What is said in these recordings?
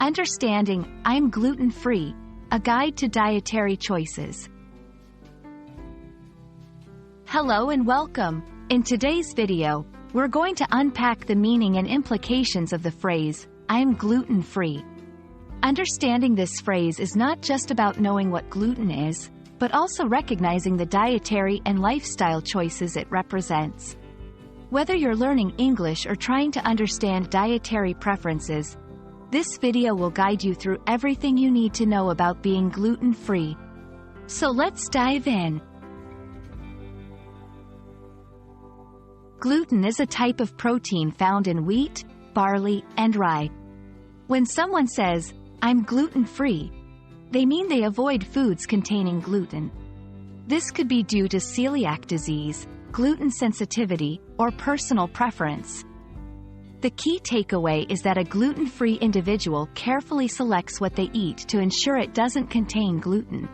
Understanding I'm Gluten-Free, a guide to dietary choices. Hello and welcome. In today's video, we're going to unpack the meaning and implications of the phrase, I'm gluten-free. Understanding this phrase is not just about knowing what gluten is, but also recognizing the dietary and lifestyle choices it represents. Whether you're learning English or trying to understand dietary preferences, this video will guide you through everything you need to know about being gluten-free. So let's dive in. Gluten is a type of protein found in wheat, barley, and rye. When someone says, I'm gluten-free, they mean they avoid foods containing gluten. This could be due to celiac disease, gluten sensitivity, or personal preference. The key takeaway is that a gluten-free individual carefully selects what they eat to ensure it doesn't contain gluten.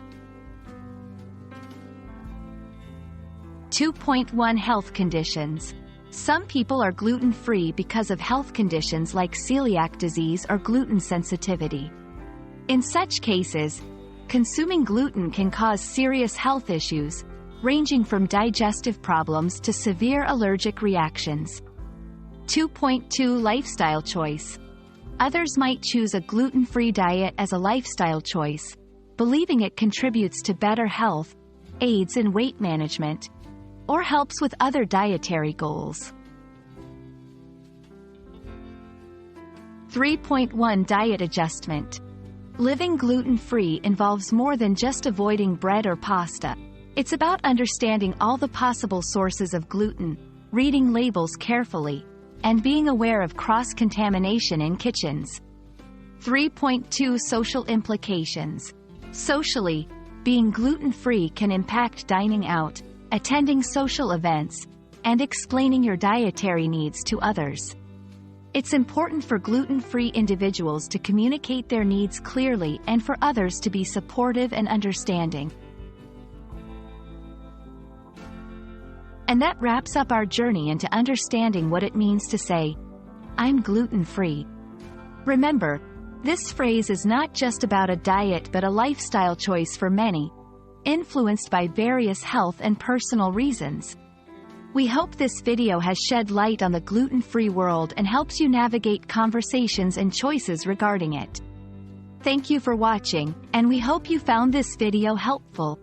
2.1 Health conditions. Some people are gluten-free because of health conditions like celiac disease or gluten sensitivity. In such cases, consuming gluten can cause serious health issues, ranging from digestive problems to severe allergic reactions. 2.2 Lifestyle choice. Others might choose a gluten-free diet as a lifestyle choice, believing it contributes to better health, aids in weight management, or helps with other dietary goals. 3.1 Diet adjustment. Living gluten-free involves more than just avoiding bread or pasta. It's about understanding all the possible sources of gluten, reading labels carefully, and being aware of cross-contamination in kitchens. 3.2 Social implications. Socially, being gluten-free can impact dining out, attending social events, and explaining your dietary needs to others. It's important for gluten-free individuals to communicate their needs clearly and for others to be supportive and understanding. And that wraps up our journey into understanding what it means to say, I'm gluten-free. Remember, this phrase is not just about a diet but a lifestyle choice for many, influenced by various health and personal reasons. We hope this video has shed light on the gluten-free world and helps you navigate conversations and choices regarding it. Thank you for watching, and we hope you found this video helpful.